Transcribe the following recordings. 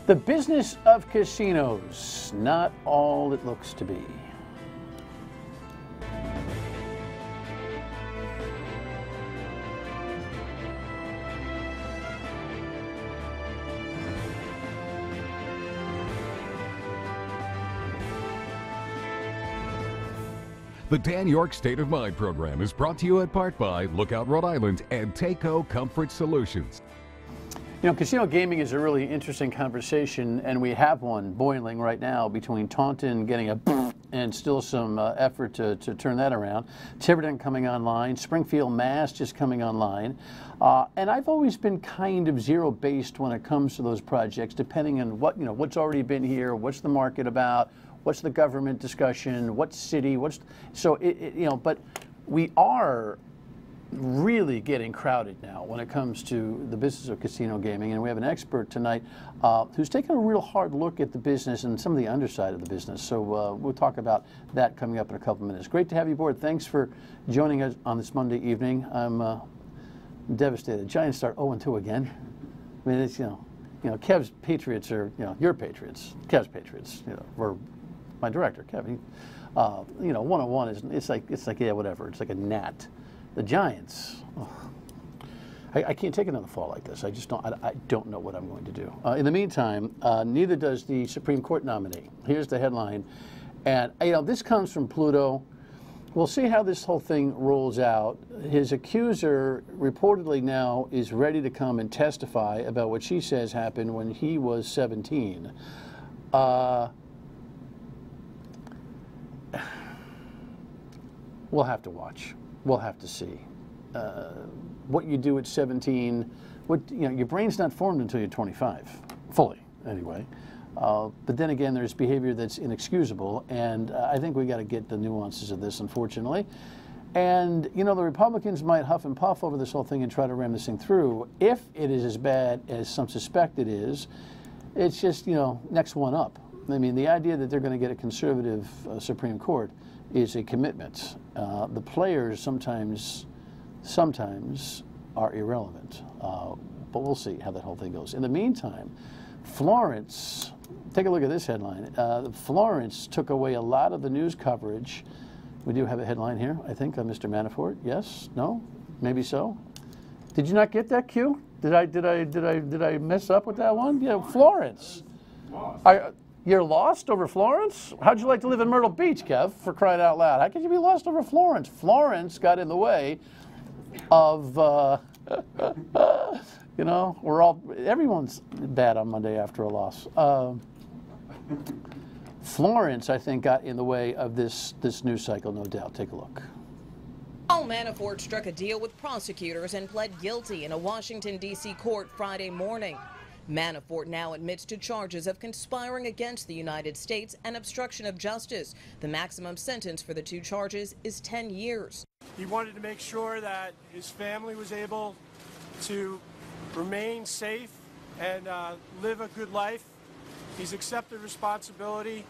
The business of casinos, not all it looks to be. The Dan York State of Mind program is brought to you in part by Lookout Rhode Island and Takeo Comfort Solutions. You know, casino gaming is a really interesting conversation, and we have one boiling right now between Taunton getting a and still some effort to turn that around. Tiverton coming online, Springfield, Mass just coming online. And I've always been kind of zero-based when it comes to those projects, depending on what, you know, what's already been here, what's the market about, what's the government discussion, what city, so you know, but we are really getting crowded now when it comes to the business of casino gaming, and we have an expert tonight who's taken a real hard look at the business and some of the underside of the business. So we'll talk about that coming up in a couple of minutes. Great to have you aboard. Thanks for joining us on this Monday evening. I'm devastated. Giants start 0-2 again. I mean, it's, you know, Kev's Patriots are, you know, your Patriots, Kev's Patriots, you know, or my director, Kev. He, you know, 1-1 is, it's like, yeah, whatever. It's like a gnat. The Giants, I can't take another fall like this. I just don't. I don't know what I'm going to do. In the meantime, neither does the Supreme Court nominee. Here's the headline, and you know, this comes from Pluto. We'll see how this whole thing rolls out. His accuser reportedly now is ready to come and testify about what she says happened when he was 17. We'll have to watch. We'll have to see what you do at 17. What, you know, your brain's not formed until you're 25, fully anyway. But then again, there's behavior that's inexcusable, and I think we got to get the nuances of this, unfortunately. And you know, the Republicans might huff and puff over this whole thing and try to ram this thing through. If it is as bad as some suspect it is, it's just, you know, next one up. I mean, the idea that they're going to get a conservative Supreme Court is a commitment. The players sometimes are irrelevant, but we'll see how that whole thing goes. In the meantime, Florence, take a look at this headline. Florence took away a lot of the news coverage. We do have a headline here, I think, on Mr. Manafort. Yes? No? Maybe so? Did you not get that cue? Did I mess up with that one? Yeah, Florence. You're lost over Florence? How'd you like to live in Myrtle Beach, Kev, for crying out loud? How could you be lost over Florence? Florence got in the way of, you know, everyone's bad on Monday after a loss. Florence, I think, got in the way of this news cycle, no doubt. Take a look. Paul Manafort struck a deal with prosecutors and pled guilty in a Washington, D.C. court Friday morning. Manafort now admits to charges of conspiring against the United States and obstruction of justice. The maximum sentence for the two charges is 10 years. He wanted to make sure that his family was able to remain safe and live a good life. He's accepted responsibility,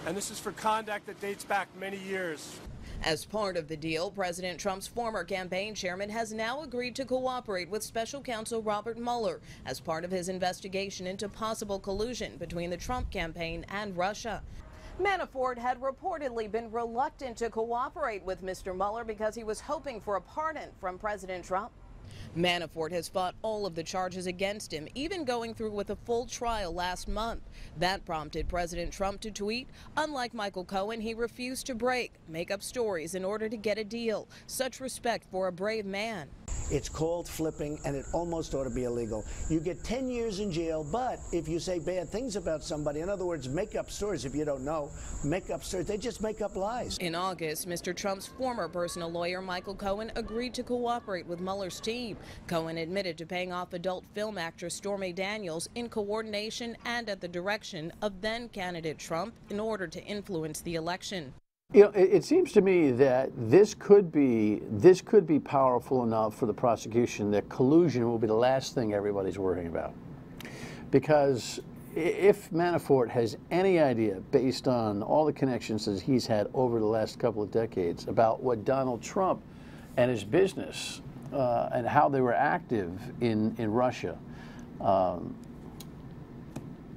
and this is for conduct that dates back many years. As part of the deal, President Trump's former campaign chairman has now agreed to cooperate with special counsel Robert Mueller as part of his investigation into possible collusion between the Trump campaign and Russia. Manafort had reportedly been reluctant to cooperate with Mr. Mueller because he was hoping for a pardon from President Trump. Manafort has fought all of the charges against him, even going through with a full trial last month. That prompted President Trump to tweet, "Unlike Michael Cohen, he refused to make up stories in order to get a deal. Such respect for a brave man." It's called flipping, and it almost ought to be illegal. You get 10 years in jail, but if you say bad things about somebody, in other words, make up stories if you don't know, make up stories, they just make up lies. In August, Mr. Trump's former personal lawyer, Michael Cohen, agreed to cooperate with Mueller's team. Cohen admitted to paying off adult film actress Stormy Daniels in coordination and at the direction of then-candidate Trump in order to influence the election. You know, it seems to me that this could be powerful enough for the prosecution that collusion will be the last thing everybody's worrying about. Because if Manafort has any idea, based on all the connections that he's had over the last couple of decades, about what Donald Trump and his business and how they were active in Russia,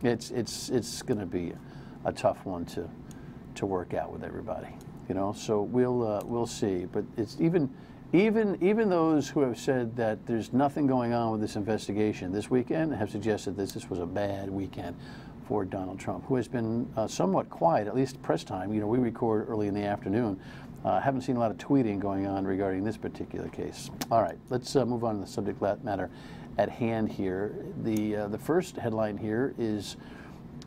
It's going to be a tough one to work out with everybody, you know. So we'll see. But it's even those who have said that there's nothing going on with this investigation this weekend have suggested this was a bad weekend for Donald Trump, who has been somewhat quiet, at least press time. You know, we record early in the afternoon. Haven't seen a lot of tweeting going on regarding this particular case. All right, let's move on to the subject matter at hand here. The first headline here is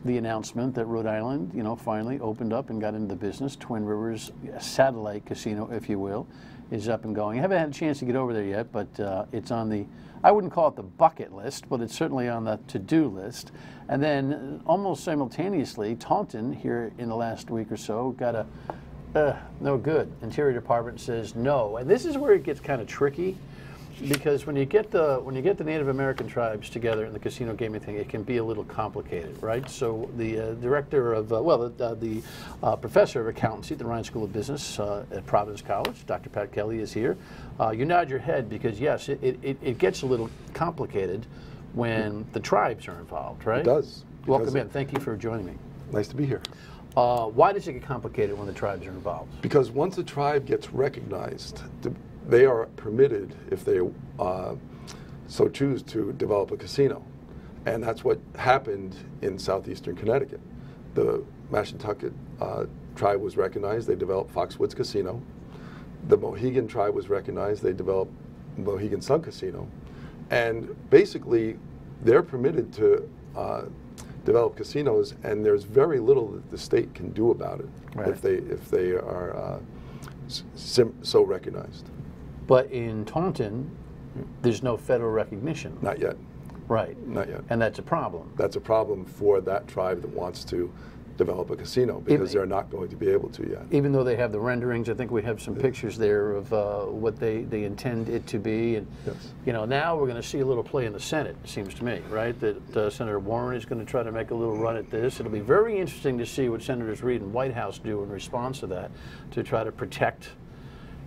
the announcement that Rhode Island, you know, finally opened up and got into the business. Twin Rivers satellite casino, if you will, is up and going. I haven't had a chance to get over there yet, but it's on the, I wouldn't call it the bucket list, but it's certainly on the to-do list. And then almost simultaneously, Taunton here in the last week or so got a no good. Interior Department says no. And this is where it gets kind of tricky, because when you get the Native American tribes together in the casino gaming thing, it can be a little complicated, right? So the director of, the professor of accountancy at the Ryan School of Business at Providence College, Dr. Pat Kelly, is here. You nod your head because, yes, it gets a little complicated when the tribes are involved, right? It does. Welcome in. Thank you for joining me. Nice to be here. Why does it get complicated when the tribes are involved? Because once a tribe gets recognized, they are permitted, if they so choose, to develop a casino. And that's what happened in southeastern Connecticut. The Mashantucket tribe was recognized. They developed Foxwoods Casino. The Mohegan tribe was recognized. They developed Mohegan Sun Casino. And basically, they're permitted to develop casinos, and there's very little that the state can do about it, right, if they are so recognized. But in Taunton, there's no federal recognition. Not yet. Right. Not yet. And that's a problem. That's a problem for that tribe that wants to develop a casino, because they're not going to be able to yet. Even though they have the renderings, I think we have some pictures there of what they intend it to be. And, yes, you know, now we're going to see a little play in the Senate, it seems to me, right? That Senator Warren is going to try to make a little run at this. It'll be very interesting to see what Senators Reid and White House do in response to that, to try to protect.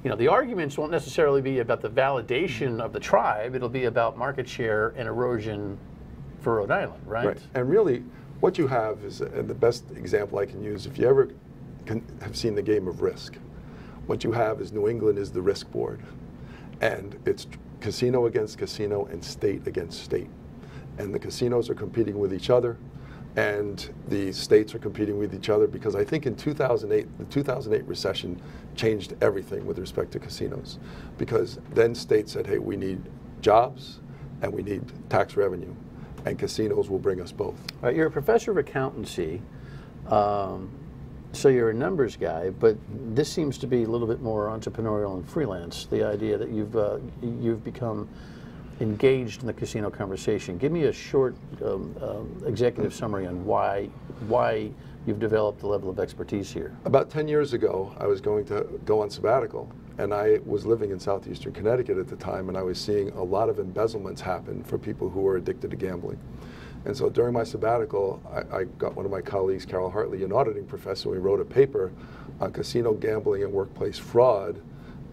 You know, the arguments won't necessarily be about the validation of the tribe. It'll be about market share and erosion for Rhode Island, right? Right. And really, what you have is, and the best example I can use, if you ever have seen the game of Risk, what you have is New England is the Risk board. And it's casino against casino and state against state. And the casinos are competing with each other, and the states are competing with each other, because I think in 2008, the 2008 recession changed everything with respect to casinos. Because then states said, hey, we need jobs and we need tax revenue, and casinos will bring us both. All right, you're a professor of accountancy, so you're a numbers guy, but this seems to be a little bit more entrepreneurial and freelance, the idea that you've become engaged in the casino conversation. Give me a short executive summary on why you've developed the level of expertise here. About 10 years ago, I was going to go on sabbatical, and I was living in southeastern Connecticut at the time, and I was seeing a lot of embezzlements happen for people who were addicted to gambling. And so during my sabbatical, I got one of my colleagues, Carol Hartley, an auditing professor. We wrote a paper on casino gambling and workplace fraud,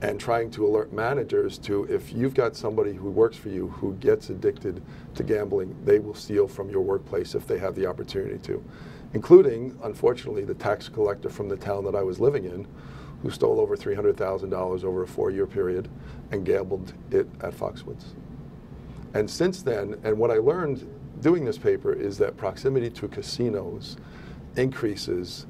and trying to alert managers to, if you've got somebody who works for you who gets addicted to gambling, they will steal from your workplace if they have the opportunity to. Including, unfortunately, the tax collector from the town that I was living in, who stole over $300,000 over a 4-year period and gambled it at Foxwoods. And since then, and what I learned doing this paper is that proximity to casinos increases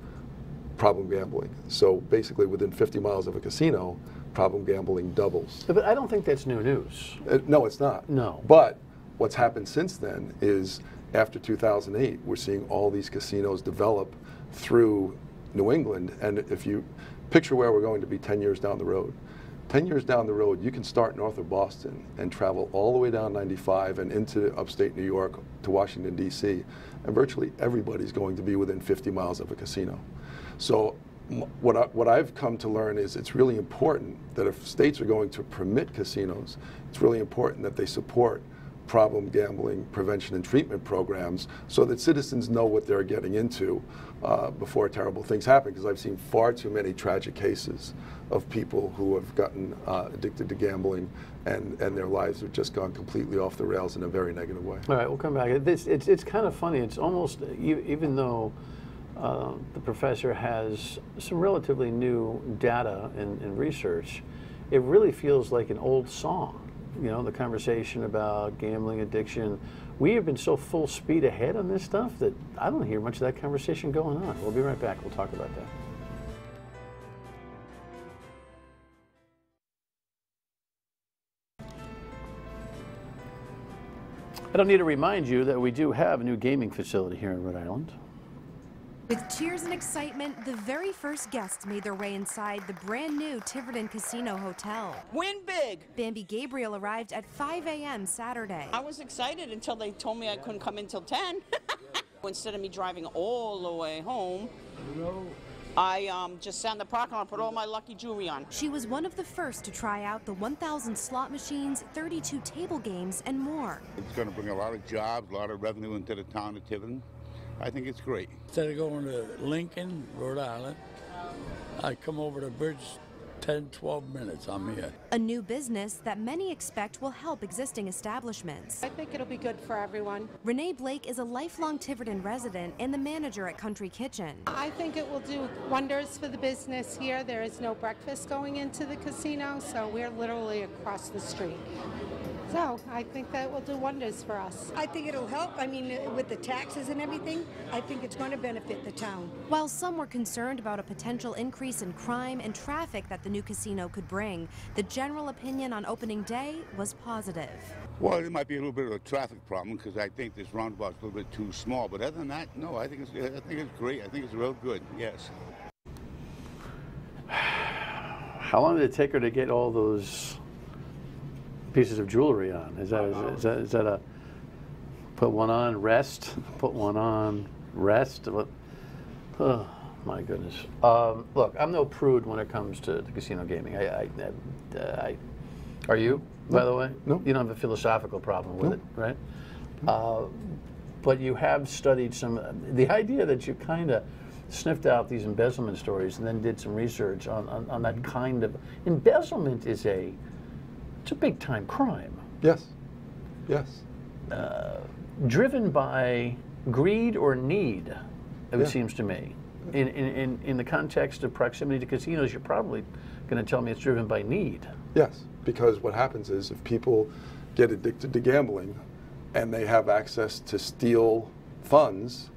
problem gambling. So basically within 50 miles of a casino, problem gambling doubles. But I don't think that's new news. No, it's not. No. But what's happened since then is, after 2008, we're seeing all these casinos develop through New England. And if you picture where we're going to be 10 years down the road, 10 years down the road, you can start north of Boston and travel all the way down 95 and into upstate New York to Washington, D.C., and virtually everybody's going to be within 50 miles of a casino. So what I've come to learn is it's really important that if states are going to permit casinos, it's really important that they support problem gambling prevention and treatment programs so that citizens know what they're getting into before terrible things happen, because I've seen far too many tragic cases of people who have gotten addicted to gambling and their lives have just gone completely off the rails in a very negative way. All right, we'll come back. It's kind of funny. It's almost, even though the professor has some relatively new data and research, it really feels like an old song. You know, the conversation about gambling addiction. We have been so full speed ahead on this stuff that I don't hear much of that conversation going on. We'll be right back. We'll talk about that. I don't need to remind you that we do have a new gaming facility here in Rhode Island. With cheers and excitement, the very first guests made their way inside the brand new Tiverton Casino Hotel. Win big! Bambi Gabriel arrived at 5 a.m. Saturday. I was excited until they told me I couldn't come in till 10. Instead of me driving all the way home, I just sat in the parking lot and put all my lucky jewelry on. She was one of the first to try out the 1,000 slot machines, 32 table games, and more. It's going to bring a lot of jobs, a lot of revenue into the town of Tiverton. I think it's great. Instead of going to Lincoln, Rhode Island, I come over to bridge 10, 12 minutes, I'm here. A new business that many expect will help existing establishments. I think it'll be good for everyone. Renee Blake is a lifelong Tiverton resident and the manager at Country Kitchen. I think it will do wonders for the business here. There is no breakfast going into the casino, so we're literally across the street. So I think that will do wonders for us. I think it'll help. I mean, with the taxes and everything, I think it's going to benefit the town. While some were concerned about a potential increase in crime and traffic that the new casino could bring, the general opinion on opening day was positive. Well, it might be a little bit of a traffic problem because I think this roundabout's a little bit too small. But other than that, no, I think it's great. I think it's real good, yes. How long did it take her to get all those pieces of jewelry on? Is that a put one on, rest, put one on, rest? Oh my goodness. Look, I'm no prude when it comes to casino gaming. Are you, by the way? No. You don't have a philosophical problem with it, right? But you have studied the idea that you kind of sniffed out these embezzlement stories and then did some research on that kind of embezzlement. It's a big-time crime. Yes, yes. Driven by greed or need, it seems to me. In the context of proximity to casinos, you're probably going to tell me it's driven by need. Yes, because what happens is if people get addicted to gambling and they have access to steal funds,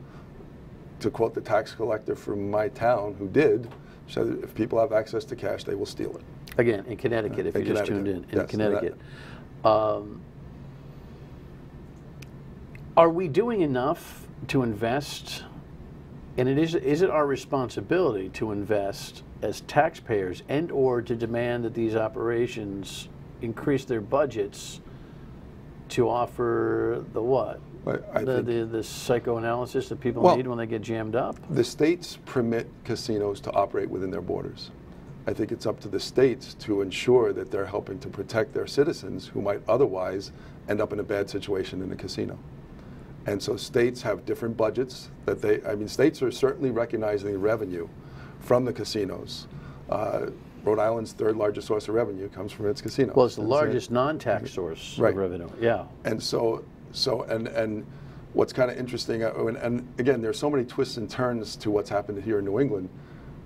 to quote the tax collector from my town who did, said if people have access to cash, they will steal it. Again, in Connecticut, if you just tuned in Connecticut. Are we doing enough to invest? And is it our responsibility to invest as taxpayers and/or to demand that these operations increase their budgets to offer the what? The psychoanalysis that people need when they get jammed up? The states permit casinos to operate within their borders. I think it's up to the states to ensure that they're helping to protect their citizens who might otherwise end up in a bad situation in a casino. And so states have different budgets that states are certainly recognizing the revenue from the casinos. Rhode Island's third largest source of revenue comes from its casinos. Well, it's the largest non-tax source of revenue. Yeah. And so what's kind of interesting, and again, there's so many twists and turns to what's happened here in New England.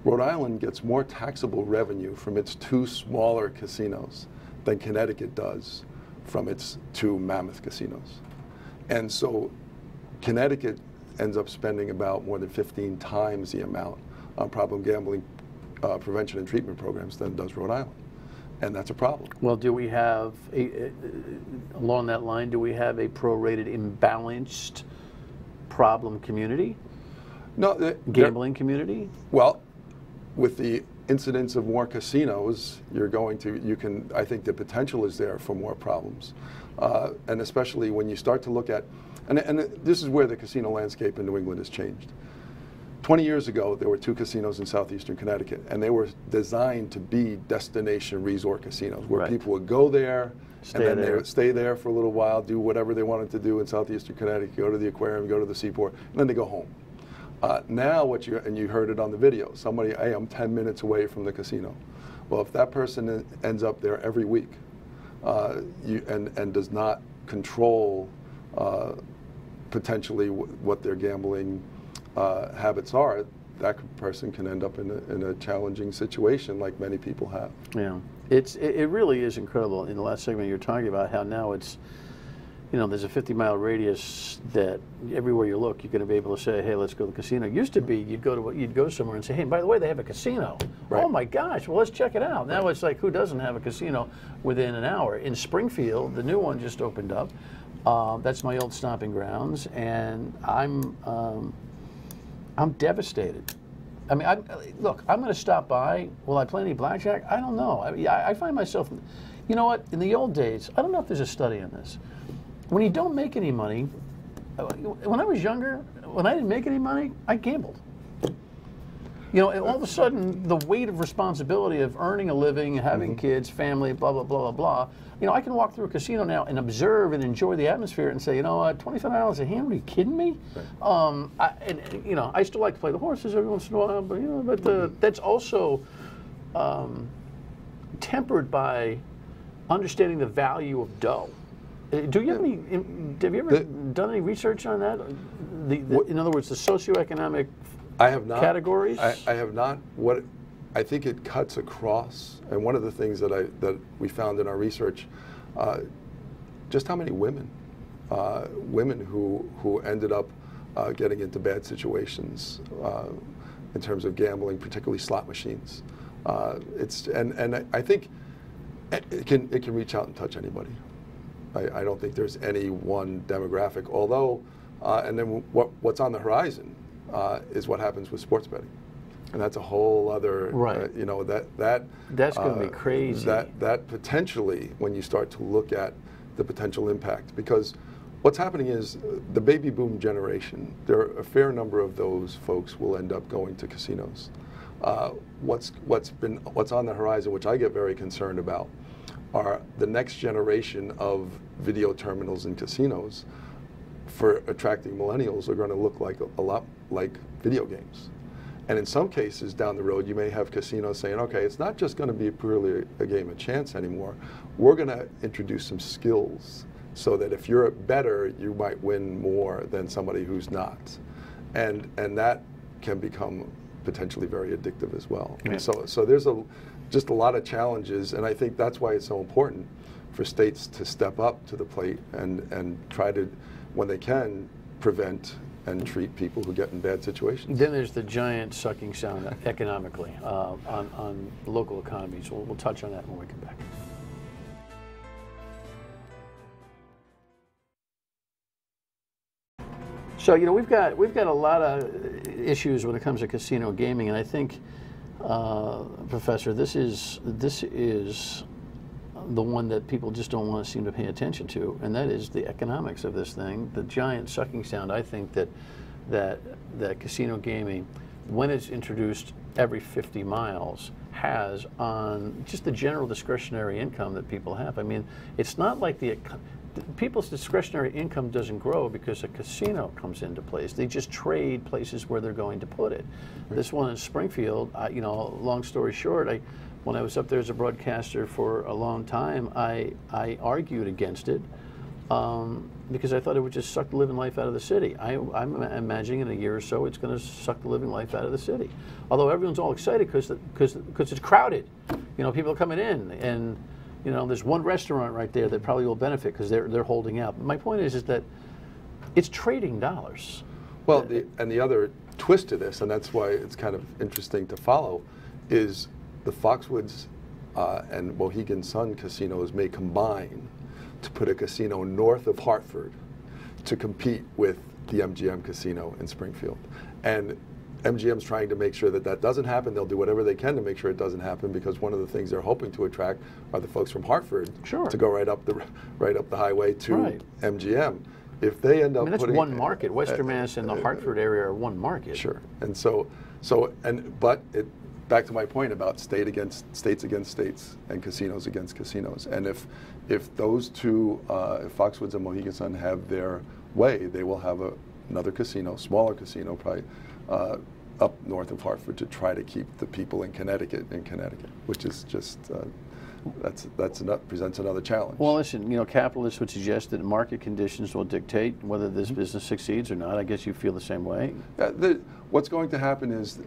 Rhode Island gets more taxable revenue from its two smaller casinos than Connecticut does from its two mammoth casinos. And so Connecticut ends up spending about more than 15 times the amount on problem gambling prevention and treatment programs than does Rhode Island. And that's a problem. Well, do we have, along that line, do we have a prorated, imbalanced problem community? No. Gambling community? Well, with the incidence of more casinos, I think the potential is there for more problems. And especially when you start to look at, and this is where the casino landscape in New England has changed. 20 years ago, there were two casinos in southeastern Connecticut, and they were designed to be destination resort casinos where people would go there, Stay and then there. they would stay there for a little while, do whatever they wanted to do in southeastern Connecticut, go to the aquarium, go to the seaport, and then they go home. Now and you heard it on the video, somebody, hey, I'm 10 minutes away from the casino. Well, if that person ends up there every week and does not control potentially what their gambling habits are, that person can end up in a challenging situation like many people have. Yeah, it really is incredible. In the last segment, you're talking about how now it's, you know, there's a 50-mile radius that everywhere you look, you're going to be able to say, hey, let's go to the casino. It used to be you'd go somewhere and say, hey, by the way, they have a casino. Right. Oh my gosh, well, let's check it out. Now it's like, who doesn't have a casino within an hour? In Springfield, the new one just opened up. That's my old stomping grounds, and I'm devastated. I mean, look, I'm going to stop by. Will I play any blackjack? I don't know. I find myself, you know what? In the old days, I don't know if there's a study on this. When you don't make any money, when I was younger, when I didn't make any money, I gambled. You know, and all of a sudden, the weight of responsibility of earning a living, having kids, family, blah, blah, blah, blah, blah. You know, I can walk through a casino now and observe and enjoy the atmosphere and say, you know, $25 a hand, are you kidding me? You know, I still like to play the horses every once in a while, but, you know, that's also tempered by understanding the value of dough. Do you have any? Have you ever done any research on that? In other words, the socioeconomic categories. I have not. What I think it cuts across, and one of the things that we found in our research, just how many women who ended up getting into bad situations in terms of gambling, particularly slot machines. And I think it can reach out and touch anybody. I don't think there's any one demographic, although, and then what's on the horizon is what happens with sports betting. And that's a whole other, you know, that's going to be crazy. That potentially, when you start to look at the potential impact, because what's happening is the baby boom generation, there are a fair number of those folks will end up going to casinos. What's on the horizon, which I get very concerned about, are the next generation of video terminals in casinos for attracting millennials are going to look like a lot like video games. And in some cases down the road, you may have casinos saying, okay, it's not just going to be purely a game of chance anymore. We're going to introduce some skills so that if you're better, you might win more than somebody who's not. And that can become potentially very addictive as well. Yeah. And so there's just a lot of challenges, and I think that's why it's so important for states to step up to the plate and try to, when they can, prevent and treat people who get in bad situations. Then there's the giant sucking sound economically on local economies. We'll touch on that when we come back. So, you know, we've got a lot of issues when it comes to casino gaming, and I think, Professor, this is the one that people just don't want to seem to pay attention to, and that is the economics of this thing, the giant sucking sound. I think that casino gaming, when it's introduced every 50 miles, has on just the general discretionary income that people have. I mean, it's not like people's discretionary income doesn't grow because a casino comes into place. They just trade places where they're going to put it. This one in Springfield, you know, long story short, when I was up there as a broadcaster for a long time, I argued against it because I thought it would just suck the living life out of the city. I'm imagining in a year or so it's going to suck the living life out of the city. Although everyone's all excited because it's crowded. You know, people are coming in, and you know, there's one restaurant right there that probably will benefit because they're holding out. But my point is that it's trading dollars. Well, and the other twist to this, and that's why it's kind of interesting to follow, is the Foxwoods and Mohegan Sun casinos may combine to put a casino north of Hartford to compete with the MGM casino in Springfield. And MGM's trying to make sure that that doesn't happen. They'll do whatever they can to make sure it doesn't happen, because one of the things they're hoping to attract are the folks from Hartford to go right up the highway to MGM. If they end up that's one market. Western Mass and the Hartford area are one market. Sure. And but back to my point about states against states and casinos against casinos. And if those two, if Foxwoods and Mohegan Sun have their way, they will have another casino, smaller casino, probably up north of Hartford, to try to keep the people in Connecticut, which is just presents another challenge. Well, listen, capitalists would suggest that market conditions will dictate whether this business succeeds or not. I guess you feel the same way. What's going to happen is,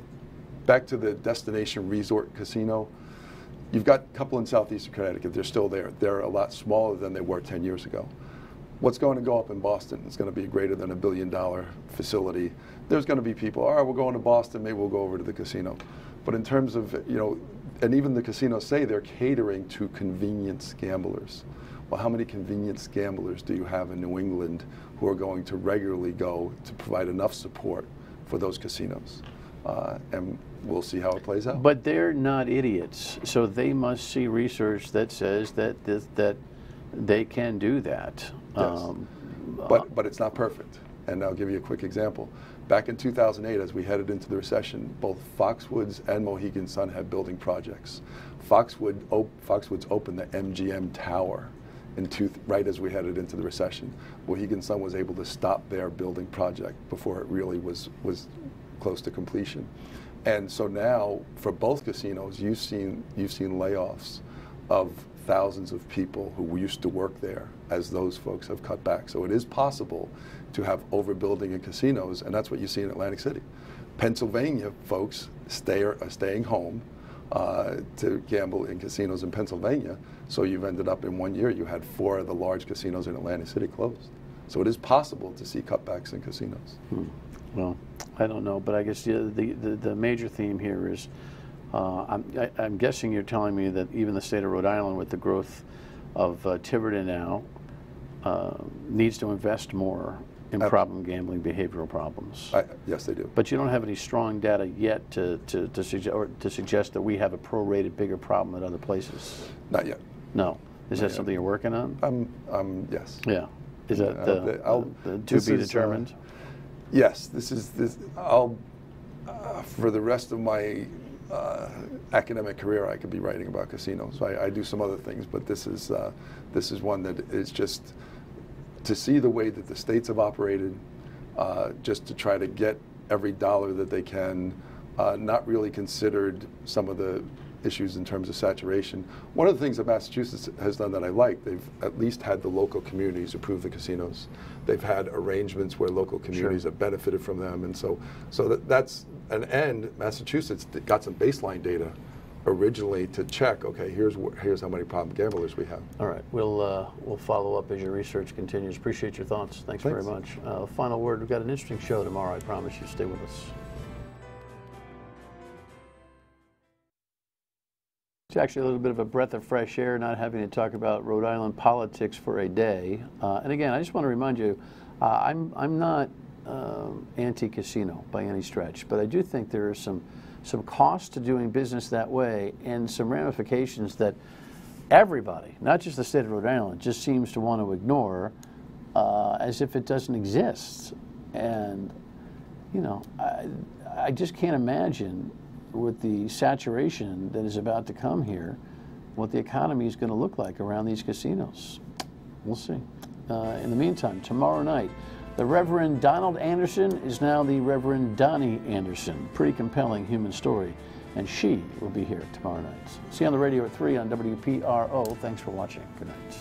back to the destination resort casino, you've got a couple in southeastern Connecticut. They're still there. They're a lot smaller than they were 10 years ago. What's going to go up in Boston? It's going to be greater than $1 billion facility. There's going to be people, all right, we're going to Boston, maybe we'll go over to the casino. But in terms of, and even the casinos say they're catering to convenience gamblers. Well, how many convenience gamblers do you have in New England who are going to regularly go to provide enough support for those casinos? And we'll see how it plays out. But they're not idiots, so they must see research that says that they can do that. Yes. But it's not perfect. And I'll give you a quick example. Back in 2008, as we headed into the recession, both Foxwoods and Mohegan Sun had building projects. Foxwoods opened the MGM Tower right as we headed into the recession. Mohegan Sun was able to stop their building project before it really was close to completion. And so now, for both casinos, you've seen layoffs of thousands of people who used to work there as those folks have cut back. So it is possible to have overbuilding in casinos, and that's what you see in Atlantic City. Pennsylvania folks are staying home to gamble in casinos in Pennsylvania, so you've ended up in 1 year, you had 4 of the large casinos in Atlantic City closed. So it is possible to see cutbacks in casinos. Well, I don't know, but I guess the major theme here is, I'm guessing you're telling me that even the state of Rhode Island, with the growth of Tiverton now, needs to invest more in problem gambling, behavioral problems. Yes, they do. But you don't have any strong data yet to suggest that we have a prorated bigger problem at other places. Not yet. No. Is that something you're working on? Yes. Yeah. Is that to be determined? Yes. For the rest of my academic career, I could be writing about casinos. I do some other things, but this is one that is just to see the way that the states have operated, just to try to get every dollar that they can, not really considered some of the issues in terms of saturation. One of the things that Massachusetts has done that I like, they've at least had the local communities approve the casinos. They've had arrangements where local communities have benefited from them, and so that's an end. Massachusetts got some baseline data originally to check, okay, here's how many problem gamblers we have. All right, we'll follow up as your research continues. Appreciate your thoughts. Thanks very much. Final word, we've got an interesting show tomorrow, I promise you. Stay with us. It's actually a little bit of a breath of fresh air, not having to talk about Rhode Island politics for a day. And again, I just want to remind you, I'm not anti-casino by any stretch, but I do think there are some costs to doing business that way and some ramifications that everybody, not just the state of Rhode Island, just seems to want to ignore as if it doesn't exist. And, I just can't imagine, with the saturation that is about to come here, what the economy is going to look like around these casinos. We'll see. In the meantime, tomorrow night, the Reverend Donald Anderson is now the Reverend Donnie Anderson. Pretty compelling human story. And she will be here tomorrow night. See you on the radio at 3 on WPRO. Thanks for watching. Good night.